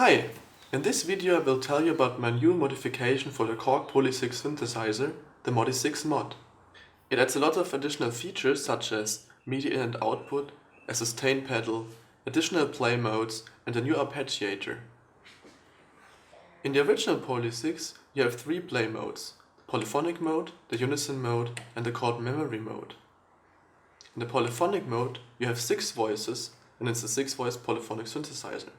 Hi! In this video I will tell you about my new modification for the Korg Polysix synthesizer, the Modysix mod. It adds a lot of additional features such as MIDI in and output, a sustain pedal, additional play modes and a new arpeggiator. In the original Polysix you have three play modes: the polyphonic mode, the unison mode and the chord memory mode. In the polyphonic mode you have 6 voices and it's a 6-voice polyphonic synthesizer.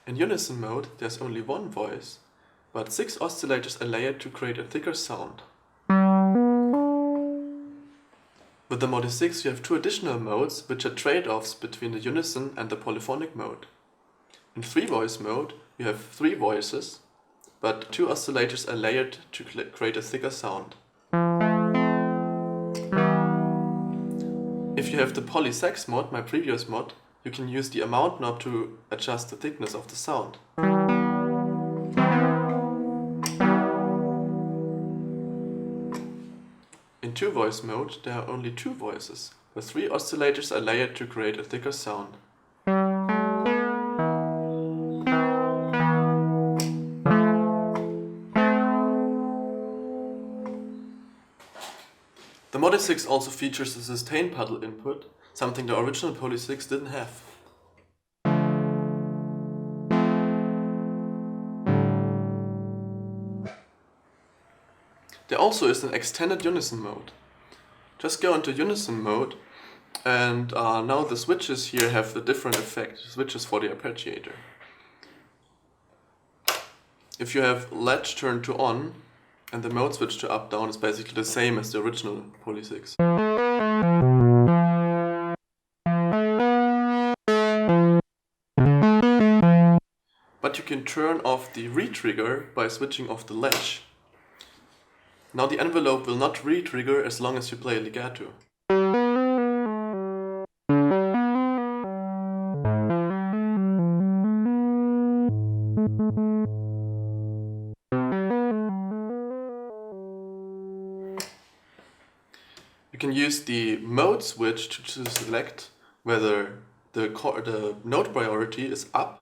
In unison mode there's only one voice, but 6 oscillators are layered to create a thicker sound. With the Modysix you have 2 additional modes which are trade-offs between the unison and the polyphonic mode. In 3-voice mode you have 3 voices, but 2 oscillators are layered to create a thicker sound. If you have the Polysix mod, my previous mod, you can use the amount knob to adjust the thickness of the sound. In 2-voice mode there are only 2 voices, but 3 oscillators are layered to create a thicker sound. The Modysix also features a sustain pedal input, something the original Polysix didn't have. There also is an extended unison mode. Just go into unison mode and now the switches here have a different effect, switches for the arpeggiator. If you have latch turned to on and the mode switch to up down is basically the same as the original Polysix. But you can turn off the re-trigger by switching off the latch. Now the envelope will not re-trigger as long as you play legato. You can use the mode switch to select whether the note priority is up,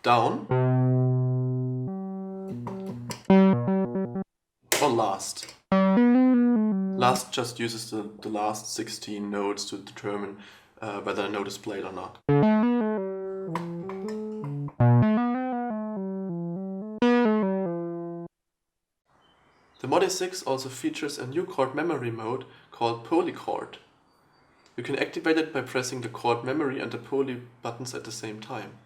down, or last. Last just uses the last 16 notes to determine whether a note is played or not. The Modysix also features a new chord memory mode called Poly chord. You can activate it by pressing the chord memory and the poly buttons at the same time.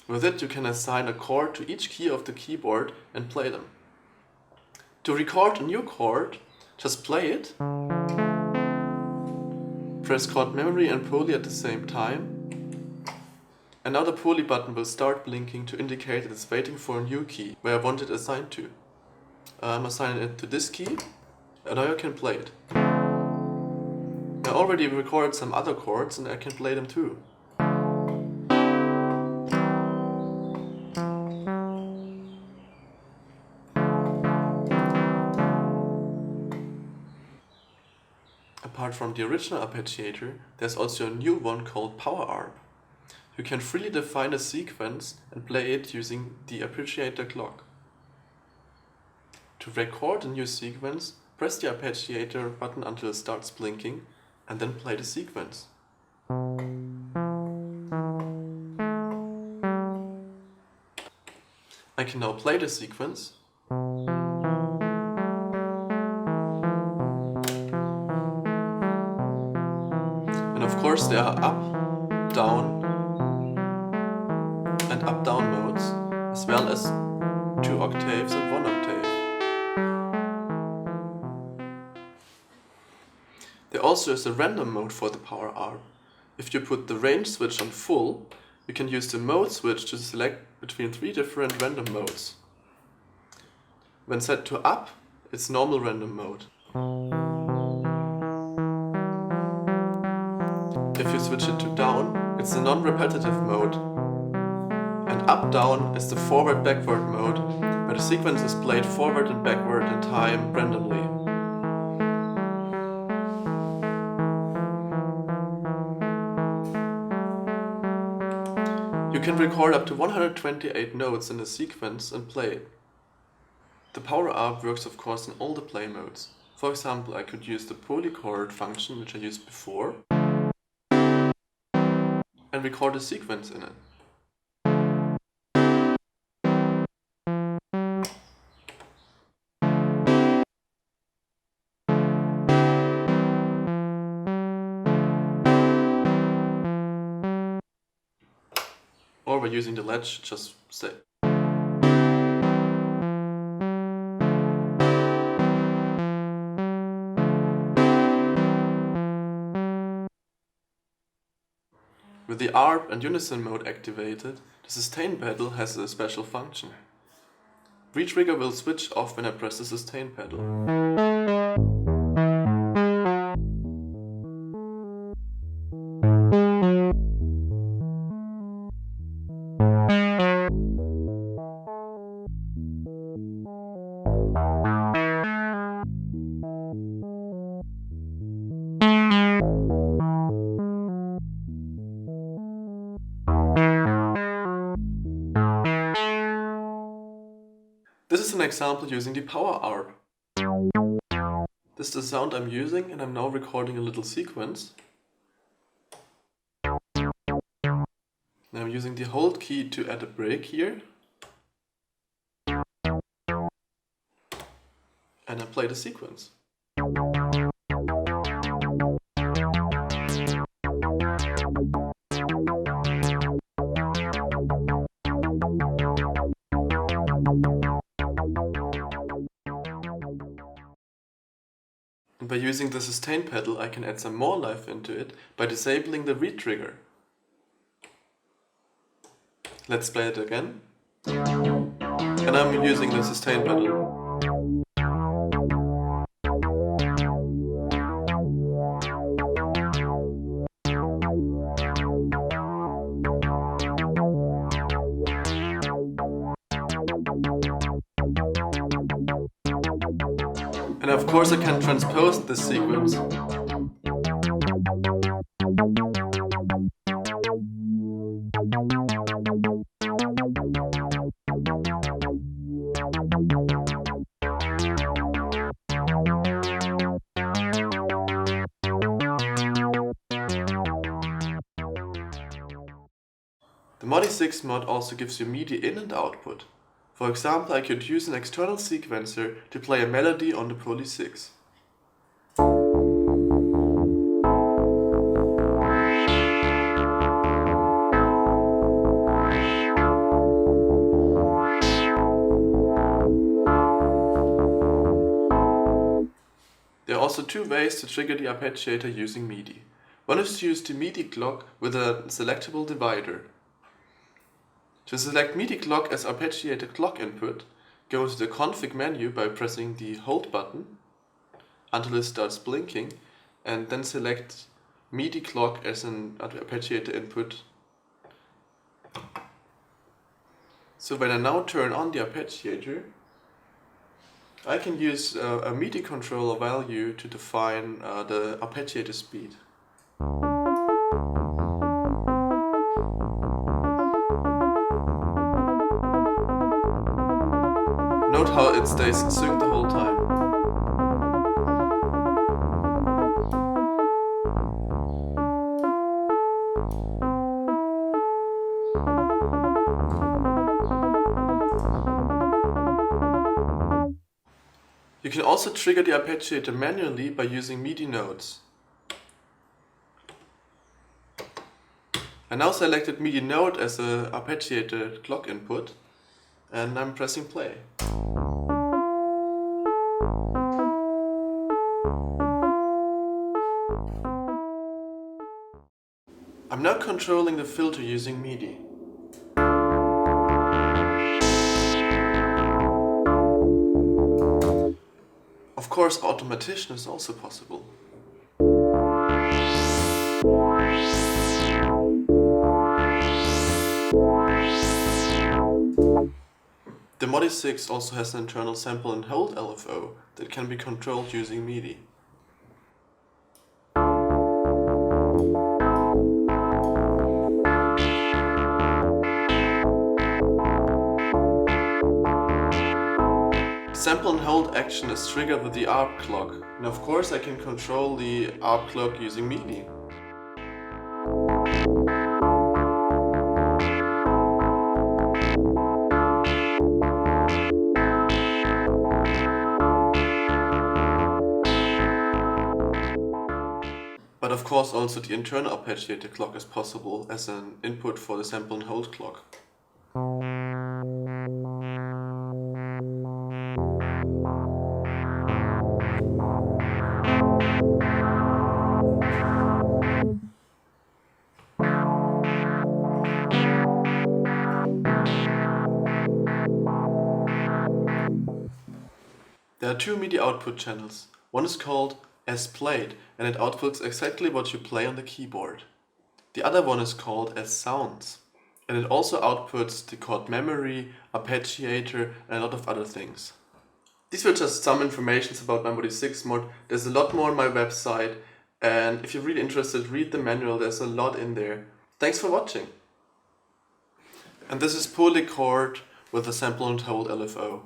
With it you can assign a chord to each key of the keyboard and play them. To record a new chord, just play it, press chord memory and poly at the same time, and now the poly button will start blinking to indicate that it's waiting for a new key where I want it assigned to. I'm assigning it to this key, and now I can play it. I already recorded some other chords and I can play them too. Apart from the original arpeggiator, there's also a new one called Power Arp. You can freely define a sequence and play it using the arpeggiator clock. To record a new sequence, press the arpeggiator button until it starts blinking and then play the sequence. I can now play the sequence. And of course there are up, down and up-down modes, as well as 2 octaves and 1 octave. There also is a random mode for the Power Arp. If you put the range switch on full, you can use the mode switch to select between 3 different random modes. When set to up, it's normal random mode. If you switch it to down, it's the non-repetitive mode. And up-down is the forward-backward mode, where the sequence is played forward and backward in time randomly. You can record up to 128 notes in a sequence and play it. The power up works of course in all the play modes. For example, I could use the polychord function, which I used before, and record a sequence in it. Or by using the ledge, just say. With the Arp and Unison mode activated, the sustain pedal has a special function. Retrigger will switch off when I press the sustain pedal. This is an example using the power Arp. This is the sound I'm using, and I'm now recording a little sequence. And I'm using the hold key to add a break here. And I play the sequence. And by using the sustain pedal, I can add some more life into it by disabling the retrigger. Let's play it again. And I'm using the sustain pedal. And of course I can transpose this sequence. The Modysix mod also gives you MIDI in and output. For example, I could use an external sequencer to play a melody on the Polysix. There are also two ways to trigger the Arpeggiator using MIDI. One is to use the MIDI clock with a selectable divider. To select MIDI clock as Arpeggiator clock input, go to the config menu by pressing the hold button until it starts blinking, and then select MIDI clock as an Arpeggiator input. So when I now turn on the Arpeggiator, I can use a MIDI controller value to define the Arpeggiator speed. Note how it stays synced the whole time. You can also trigger the Arpeggiator manually by using MIDI nodes. I now selected MIDI node as a Arpeggiator clock input, and I'm pressing play. I'm now controlling the filter using MIDI. Of course, automation is also possible. The Modysix also has an internal sample and hold LFO that can be controlled using MIDI. sample and hold action is triggered with the ARP clock, and of course I can control the ARP clock using MIDI. But of course also the internal arpeggiator clock is possible as an input for the sample and hold clock. There are two MIDI output channels. One is called as played and it outputs exactly what you play on the keyboard. The other one is called as sounds and it also outputs the chord memory, arpeggiator and a lot of other things. These were just some information about my Modysix mod. There's a lot more on my website and if you're really interested, read the manual, there's a lot in there. Thanks for watching. And this is polychord with a sample and hold LFO.